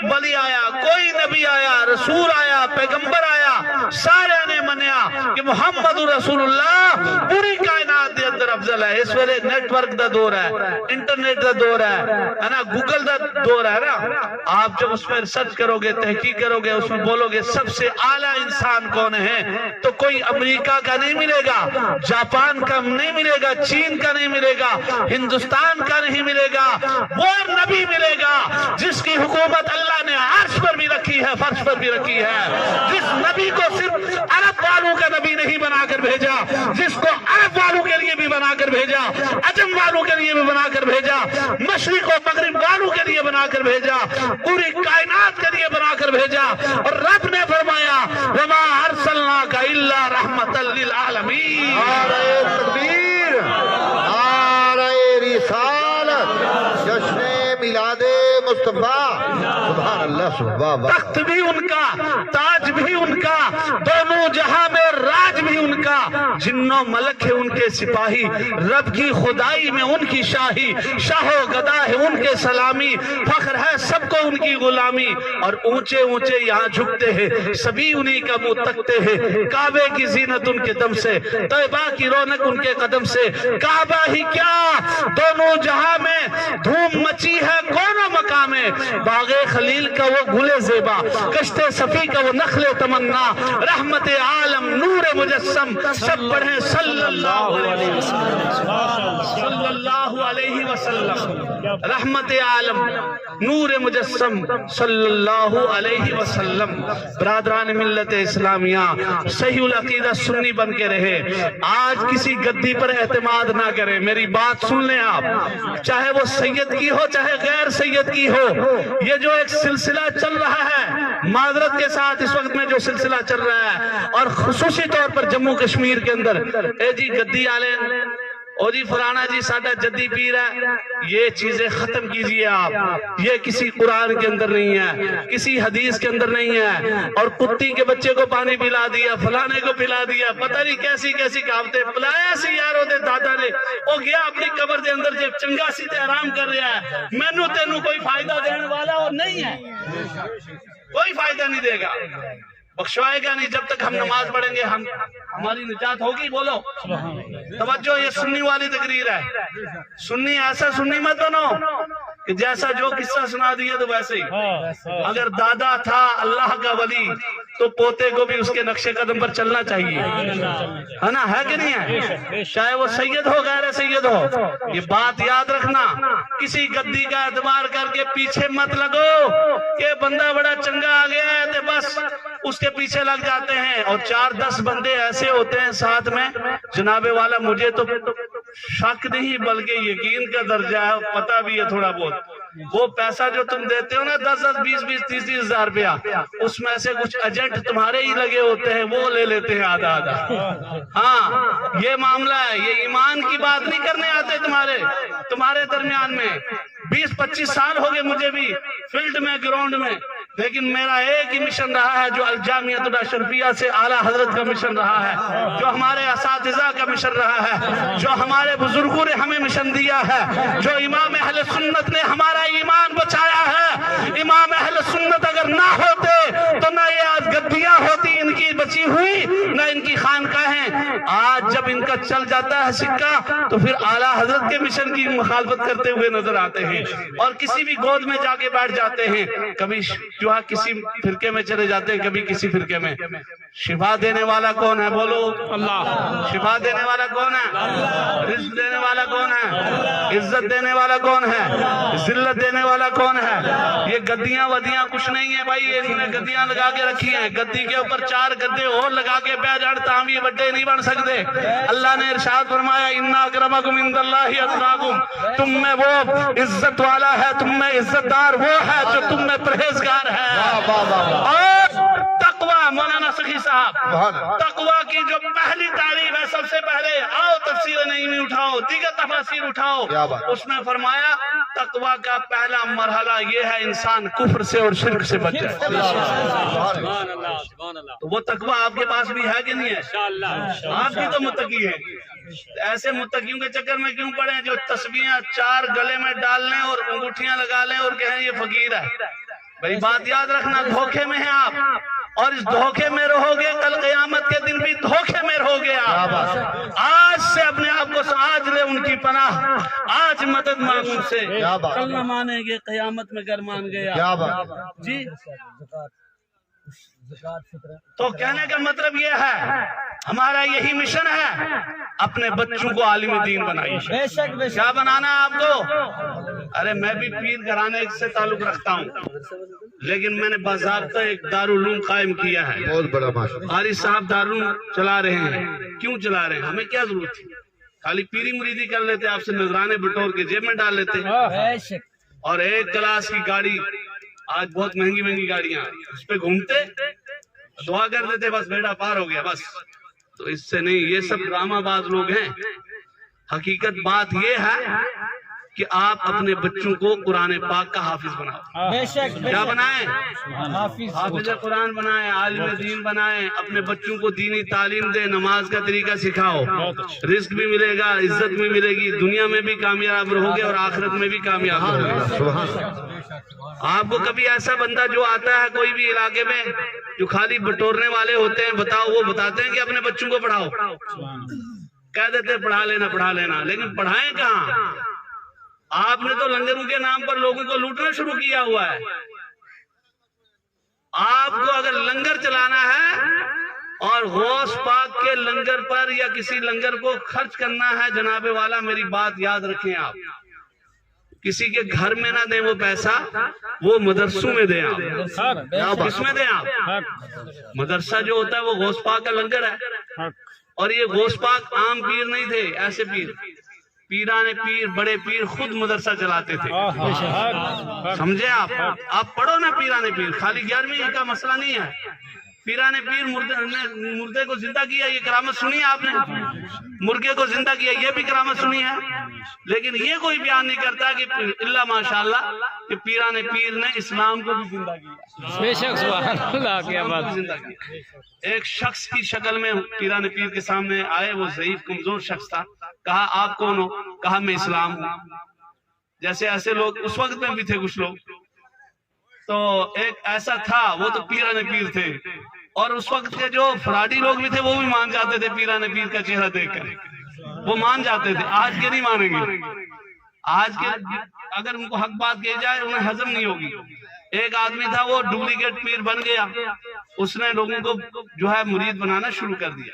ولی آیا، کوئی نبی آیا، رسول آیا، پیغمبر آیا، سارے نے منیا کہ محمد رسول اللہ پوری کائنات دے اندر افضل ہے۔ اس ویلے نیٹ ورک دا دور ہے، انٹرنیٹ دا دور ہے نا، گوگل دا دور ہے نا۔ آپ جب اس میں ریسرچ کرو گے، تحقیق کرو گے، اس میں بولو گے سب سے اعلیٰ انسان کون ہے، تو کوئی امریکہ کا نہیں ملے گا، جاپان کا نہیں ملے گا، چین کا نہیں ملے گا، ہندوستان کا نہیں ملے گا، وہ نبی ملے گا جس کی حکومت اللہ نے عرش پر بھی رکھی ہے، فرش پر بھی رکھی ہے، جس نبی کو صرف عرب والوں کا نبی نہیں بنا کر بھیجا، جس کو عرب والوں کے لیے بھی بنا کر بھیجا، عجم والوں کے لیے بھی بنا کر بھیجا، مشرق و مغرب والوں کے لیے بنا کر بھیجا، پوری کائنات کے لیے بنا کر بھیجا، اور رب نے فرمایا وَمَا أَرْسَلْنَاكَ إِلَّا رَحْمَةً لِلْعَالَمِينَ۔ نعرہ تکبیر، نعرہ رسالت، جشن میلاد مصطفیٰ، سبحان اللہ، سبحان اللہ۔ تخت بھی ان کا، تاج بھی ان کا، دونوں جہاں میں راج بھی ان کا، جنوں ملک ہے ان کے سپاہی، رب کی خدائی میں ان کی شاہی، شاہ و گدا ہے ان کے سلامی، فخر ہے سب کو ان کی غلامی، اور اونچے اونچے یہاں جھکتے ہیں، سبھی انہی کا منہ تکتے ہیں، کعبے کی زینت ان کے دم سے، طیبہ کی رونق ان کے قدم سے، کعبہ ہی کیا دونوں جہاں میں دھوم مچی ہے کونوں مقام ہے، باغ خلیل کا وہ گل زیبا، کشت صفی کا وہ نخل تمنا، رحمت عالم نور مجسم، سب پڑھیں صلی اللہ علیہ وسلم، صلی اللہ علیہ وسلم، رحمت عالم نور مجسم صلی اللہ علیہ وسلم۔ برادران ملت اسلامیہ، صحیح العقیدہ سنی بن کے رہے، آج کسی گدی پر اعتماد نہ کریں، میری بات سن لیں آپ، چاہے وہ سید کی ہو چاہے غیر سید کی ہو، یہ جو ایک سلسلہ چل رہا ہے، معذرت کے ساتھ اس وقت میں جو سلسلہ چل رہا ہے، اور خصوصی طور پر جموں کشمیر کے اندر، اے جی گدی آلے، او جی فلانا جی ساڈا جدی پیر ہے، یہ چیزیں ختم کیجئے آپ، یہ کسی قرآن کے اندر نہیں ہے، کسی حدیث کے اندر نہیں ہے، اور کتی کے بچے کو پانی پلا دیا، فلانے کو پلا دیا، پتہ نہیں کیسی کیسی کہاوتیں پلایا سی یارو دے دادا نے، وہ گیا اپنی قبر دے اندر جب چنگا سی تے آرام کر رہا ہے، مینوں تینوں کوئی فائدہ دینے والا وہ نہیں ہے، کوئی فائدہ نہیں دے گا، بخشوائے گا نہیں، جب تک ہم نماز پڑھیں گے ہماری نجات ہوگی، بولو توجہ، یہ سنی والی تقریر ہے، سنی ایسا سنی مت بنو کہ جیسا جو قصہ سنا دیا تو ویسے ہی، اگر دادا تھا اللہ کا ولی تو پوتے کو بھی اس کے نقش قدم پر چلنا چاہیے، ہے نا، ہے کہ نہیں ہے، چاہے وہ سید ہو غیر سید ہو، یہ بات یاد رکھنا، کسی گدی کا اعتبار کر کے پیچھے مت لگو کہ بندہ بڑا چنگا آ گیا ہے تو بس اس کے پیچھے لگ جاتے ہیں، اور 4-10 بندے ایسے ہوتے ہیں ساتھ میں، جناب والا مجھے تو شک نہیں بلکہ یقین کا درجہ ہے، پتہ بھی ہے تھوڑا بہت، وہ پیسہ جو تم دیتے ہو نا 10-10, 20-20, 30-30 ہزار روپیہ، اس میں سے کچھ ایجنٹ تمہارے ہی لگے ہوتے ہیں، وہ لے لیتے ہیں آدھا آدھا، ہاں یہ معاملہ ہے، یہ ایمان کی بات نہیں کرنے آتے تمہارے درمیان میں، 20-25 سال ہو گئے مجھے بھی فیلڈ میں، گراؤنڈ میں، لیکن میرا ایک ہی مشن رہا ہے جو الجامعۃ الاشرفیہ سے اعلیٰ حضرت کا مشن رہا ہے، جو ہمارے اساتذہ کا مشن رہا ہے، جو ہمارے بزرگوں نے ہمیں مشن دیا ہے، جو امام اہل سنت نے ہمارا ایمان بچایا ہے، امام اہل سنت اگر نہ ہوتے تو نہ یہ آج گدیاں ہوتی ان کی بچی ہوئی، نہ ان کی خانقاہیں، آج جب ان کا چل جاتا ہے سکہ تو پھر اعلیٰ حضرت کے مشن کی مخالفت کرتے ہوئے نظر آتے ہیں، اور کسی بھی گود میں جا کے بیٹھ جاتے ہیں، کبھی جو ہے کسی فرقے میں چلے جاتے ہیں، کبھی کسی فرقے میں۔ شفا دینے والا کون ہے، بولو اللہ، شفا دینے والا کون ہے، رزق دینے والا کون ہے، عزت دینے والا کون ہے، ذلت دینے والا کون ہے، یہ گدیاں ودیاں کچھ نہیں ہے بھائی، انہوں نے گدیاں لگا کے رکھی ہیں، گدی کے اوپر 4 گدے اور لگا کے بیٹھ جان تاہم یہ بڑے نہیں بن سکتے، اللہ نے ارشاد فرمایا اِنَّ أَكْرَمَكُمْ عِندَ اللَّهِ أَتْقَاكُمْ، تم میں وہ عزت والا ہے، تم میں عزت دار وہ ہے جو تم میں پرہیزگار ہے، اور تقوی، مولانا سخی صاحب، تقوی کی جو پہلی تعریف ہے، سب سے پہلے آؤ تفسیر نعیمی اٹھاؤ، دیگر تفاسیر اٹھاؤ، اس میں فرمایا تقوی کا پہلا مرحلہ یہ ہے انسان کفر سے اور شرک سے بچ جائے، تو وہ تقوی آپ کے پاس بھی ہے کہ نہیں ہے، آپ بھی تو متقی ہے، ایسے متقیوں کے چکر میں کیوں پڑے جو تسبیحاں 4 گلے میں ڈال لیں اور انگوٹھیاں لگا لیں اور کہیں یہ فقیر ہے، بھئی بات یاد رکھنا، دھوکے میں ہیں آپ، اور اس دھوکے میں رہو گے، کل قیامت کے دن بھی دھوکے میں رہو گے آپ۔ آج سے اپنے آپ کو آج لے ان کی پناہ، آج مدد مانگ ان سے، کل نہ مانیں گے قیامت میں گر مان گے آپ۔ جی تو کہنے کا مطلب یہ ہے، ہمارا یہی مشن ہے، اپنے بچوں کو عالم دین بنائیے۔ کیا بنانا ہے آپ کو؟ ارے میں بھی پیر گھرانے سے تعلق رکھتا ہوں، لیکن میں نے باضابطہ ایک دارالعلوم قائم کیا ہے۔ بہت بڑا ماشاءاللہ۔ قاری صاحب دارالعلوم چلا رہے ہیں، کیوں چلا رہے ہیں؟ ہمیں کیا ضرورت تھی؟ خالی پیری مریدی کر لیتے، آپ سے نذرانے بٹور کے جیب میں ڈال لیتے، اور ایک کلاس کی گاڑی، آج بہت مہنگی مہنگی گاڑیاں، اس پہ گھومتے، دعا کر دیتے، بس بیٹا پار ہو گیا بس۔ تو اس سے نہیں، یہ سب ڈرامہ باز لوگ ہیں۔ حقیقت بات یہ ہے کہ آپ اپنے بچوں کو قرآن پاک کا حافظ بناؤ۔ کیا بنائیں؟ حافظ قرآن بنائیں، عالم دین بنائیں، اپنے بچوں کو دینی تعلیم دیں، نماز کا طریقہ سکھاؤ، رزق بھی ملے گا، عزت بھی ملے گی، دنیا میں بھی کامیاب رہو گے اور آخرت میں بھی کامیاب رہو گے۔ آپ کو کبھی ایسا بندہ جو آتا ہے کوئی بھی علاقے میں، جو خالی بٹورنے والے ہوتے ہیں، بتاؤ وہ بتاتے ہیں کہ اپنے بچوں کو پڑھاؤ، کہہ دیتے ہیں پڑھا لینا، لیکن پڑھائیں کہاں؟ آپ نے تو لنگروں کے نام پر لوگوں کو لوٹنا شروع کیا ہوا ہے۔ آپ کو اگر لنگر چلانا ہے اور غوث پاک کے لنگر پر یا کسی لنگر کو خرچ کرنا ہے، جناب والا میری بات یاد رکھیں، آپ کسی کے گھر میں نہ دیں وہ پیسہ، وہ مدرسوں میں دیں آپ۔ کس میں دیں آپ؟ مدرسہ جو ہوتا ہے وہ غوث پاک کا لنگر ہے، اور یہ غوث پاک عام پیر نہیں تھے، ایسے پیر، پیران پیر، بڑے پیر خود مدرسہ چلاتے تھے، سمجھے آپ پڑھو نا پیران پیر، خالی 11ویں کا مسئلہ نہیں ہے۔ پیران پیر مردے کو زندہ کیا، یہ کرامت سنی ہے آپ نے؟ مرغے کو زندہ کیا، یہ بھی کرامت سنی ہے؟ لیکن یہ کوئی بیان نہیں کرتا کہ اللہ ماشاءاللہ کہ پیران پیر نے اسلام کو بھی زندہ کیا۔ بے شک سبحان اللہ، کیا بات۔ ایک شخص کی شکل میں پیران پیر کے سامنے آئے، وہ ضعیف کمزور شخص تھا، کہا آپ کون ہو؟ کہا میں اسلام ہوں۔ جیسے ایسے لوگ اس وقت میں بھی تھے کچھ لوگ، تو ایک ایسا تھا، وہ تو پیران پیر تھے، اور اس وقت کے جو فراڈی لوگ بھی تھے وہ بھی مان جاتے تھے پیران پیر کا چہرہ دیکھ کر، وہ مان جاتے تھے۔ آج کے نہیں مانیں گے، آج کے اگر ان کو حق بات کہی جائے انہیں ہضم نہیں ہوگی۔ ایک آدمی تھا، وہ ڈپلیکیٹ پیر بن گیا، اس نے لوگوں کو جو ہے مرید بنانا شروع کر دیا۔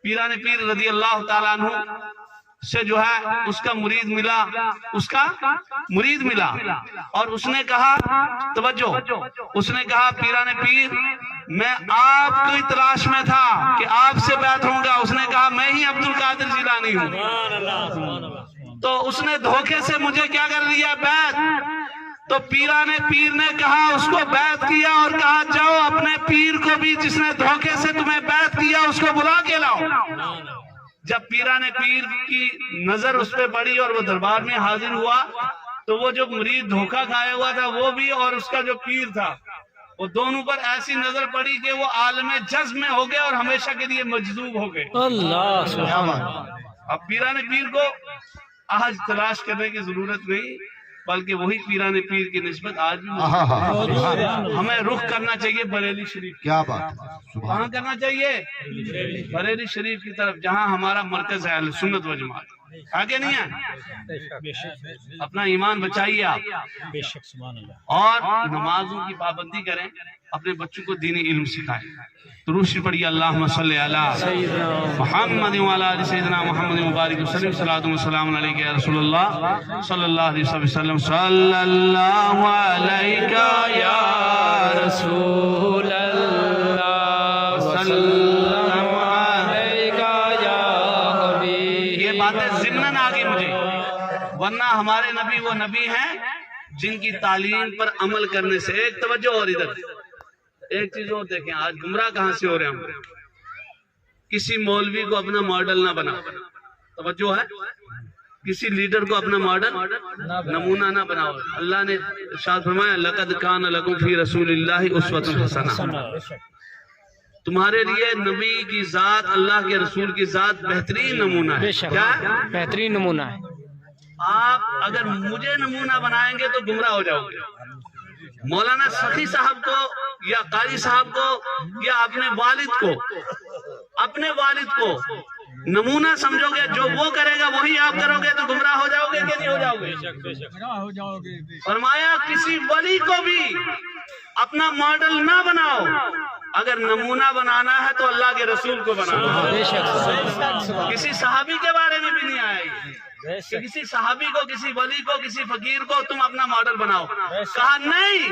پیران پیر رضی اللہ تعالیٰ عنہ سے جو ہے اس کا مرید ملا، اور اس نے کہا، توجہ، اس نے کہا پیران پیر میں آپ کی تلاش میں تھا کہ آپ سے بیعت ہوں گا۔ اس نے کہا میں ہی عبد القادر جیلانی ہوں۔ تو اس نے دھوکے سے مجھے کیا کر لیا؟ بیعت۔ تو پیران پیر نے کہا، اس کو بیعت کیا اور کہا جاؤ اپنے پیر کو بھی جس نے دھوکے سے تمہیں بیعت کیا اس کو بلا کے لاؤ۔ جب پیران پیر کی نظر اس پہ پڑی اور وہ دربار میں حاضر ہوا، تو وہ جو مرید دھوکہ کھایا ہوا تھا وہ بھی، اور اس کا جو پیر تھا، وہ دونوں پر ایسی نظر پڑی کہ وہ عالم جذب میں ہو گئے اور ہمیشہ کے لیے مجذوب ہو گئے۔ اللہ سبحان اللہ۔ اب پیران پیر کو آج تلاش کرنے کی ضرورت نہیں، بلکہ وہی پیران پیر کی نسبت آج بھی ہمیں رخ کرنا چاہیے بریلی شریف۔ کیا بات، کہاں کرنا چاہیے؟ بریلی شریف کی طرف، جہاں ہمارا مرکز ہے اہل سنت و جماعت۔ آگے نہیں ہے؟ اپنا ایمان بچائیے آپ، اور نمازوں کی پابندی کریں، اپنے بچوں کو دینی علم سکھائیں۔ درود شریف پڑھیے، اللہم صلی علی محمد وعلی آل سیدنا محمد مبارک وسلم، صلاۃ و سلام علیک یا رسول اللہ صلی اللہ علیہ وسلم، صلی اللہ علیک یا رسول اللہ، صلی اللہ علیک یا حبیب۔ یہ باتیں ضمناً آگے مجھے، ورنہ ہمارے نبی وہ نبی ہیں جن کی تعلیم پر عمل کرنے سے، ایک توجہ اور ادھر ایک چیز اور دیکھیں، آج گمراہ کہاں سے ہو رہے ہیں ہم؟ کسی مولوی کو اپنا ماڈل نہ بنا، توجہ ہے، کسی لیڈر کو اپنا ماڈل نمونہ نہ بناؤ۔ اللہ نے ارشاد فرمایا لقد کان لکم فی رسول اللہ اسوۃ حسنہ، تمہارے لیے نبی کی ذات، اللہ کے رسول کی ذات بہترین نمونہ ہے۔ کیا بہترین نمونہ ہے۔ آپ اگر مجھے نمونہ بنائیں گے تو گمراہ ہو جاؤ گے، مولانا سخی صاحب کو یا قاری صاحب کو یا اپنے والد کو نمونہ سمجھو گے، جو وہ کرے گا وہی آپ کرو گے تو گمراہ ہو جاؤ گے کہ نہیں ہو جاؤ گے؟ فرمایا کسی ولی کو بھی اپنا ماڈل نہ بناؤ، اگر نمونہ بنانا ہے تو اللہ کے رسول کو بنانا۔ کسی صحابی کے بارے میں بھی نہیں آئے کہ کسی صحابی کو، کسی ولی کو، کسی فقیر کو تم اپنا ماڈل بناؤ۔ کہا نہیں،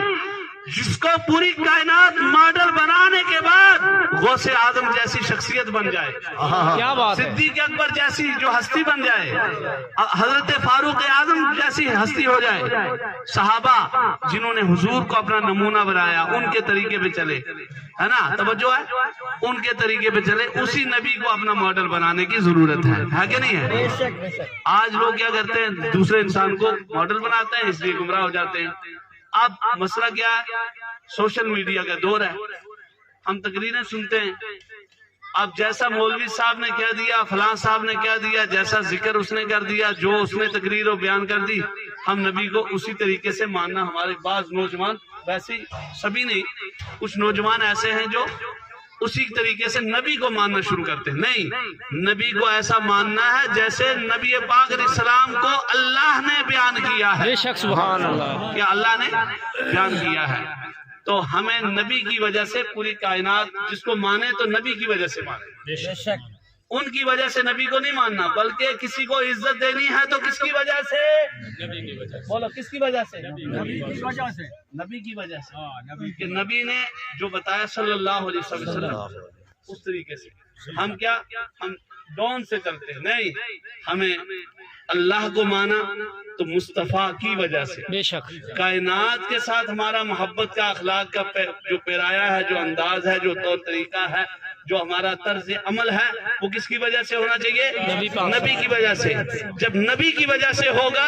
جس کو پوری کائنات ماڈل بنانے کے بعد غوث اعظم جیسی شخصیت بن جائے، کیا بات ہے، صدیق اکبر جیسی جو ہستی بن جائے، حضرت فاروق اعظم جیسی ہستی ہو جائے، صحابہ جنہوں نے حضور کو اپنا نمونہ بنایا ان کے طریقے پہ چلے، ہے نا، توجہ ہے، ان کے طریقے پہ چلے، اسی نبی کو اپنا ماڈل بنانے کی ضرورت ہے کہ نہیں ہے؟ آج لوگ کیا کرتے ہیں، دوسرے انسان کو ماڈل بناتے ہیں، اس لیے گمراہ ہو جاتے ہیں۔ اب مسئلہ کیا ہے، سوشل میڈیا کا دور ہے، ہم تقریریں سنتے ہیں، اب جیسا مولوی صاحب نے کہہ دیا، فلاں صاحب نے کہہ دیا، جیسا ذکر اس نے کر دیا، جو اس نے تقریر و بیان کر دی، ہم نبی کو اسی طریقے سے ماننا۔ ہمارے بعض نوجوان، ویسے سبھی نہیں، کچھ نوجوان ایسے ہیں جو اسی طریقے سے نبی کو ماننا شروع کرتے ہیں۔ نہیں، نبی کو ایسا ماننا ہے جیسے نبی پاک علیہ السلام کو اللہ نے بیان کیا ہے، بے شک سبحان اللہ، کہ اللہ نے بیان کیا ہے۔ تو ہمیں نبی کی وجہ سے پوری کائنات جس کو مانے تو نبی کی وجہ سے مانے، ان کی وجہ سے نبی کو نہیں ماننا، بلکہ کسی کو عزت دینی ہے تو کس کی وجہ سے؟ بولو کس کی وجہ سے؟ نبی کی وجہ سے، کہ نبی نے جو بتایا صلی اللہ علیہ وسلم اس طریقے سے ہم کیا، ہم ڈون سے چلتے ہیں، نہیں، ہمیں اللہ کو مانا تو مصطفیٰ کی وجہ سے، بے شک کائنات کے ساتھ ہمارا محبت کا، اخلاق کا جو پیرایا ہے، جو انداز ہے، جو طور طریقہ ہے، جو ہمارا طرز عمل ہے، وہ کس کی وجہ سے ہونا چاہیے؟ نبی کی وجہ سے۔ جب نبی کی وجہ سے ہوگا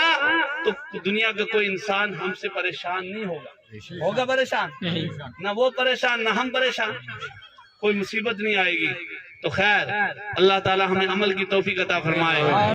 تو دنیا کا کوئی انسان ہم سے پریشان نہیں ہوگا، ہوگا پریشان؟ نہ وہ پریشان نہ ہم پریشان، کوئی مصیبت نہیں آئے گی۔ تو خیر، اللہ تعالی ہمیں عمل کی توفیق عطا فرمائے۔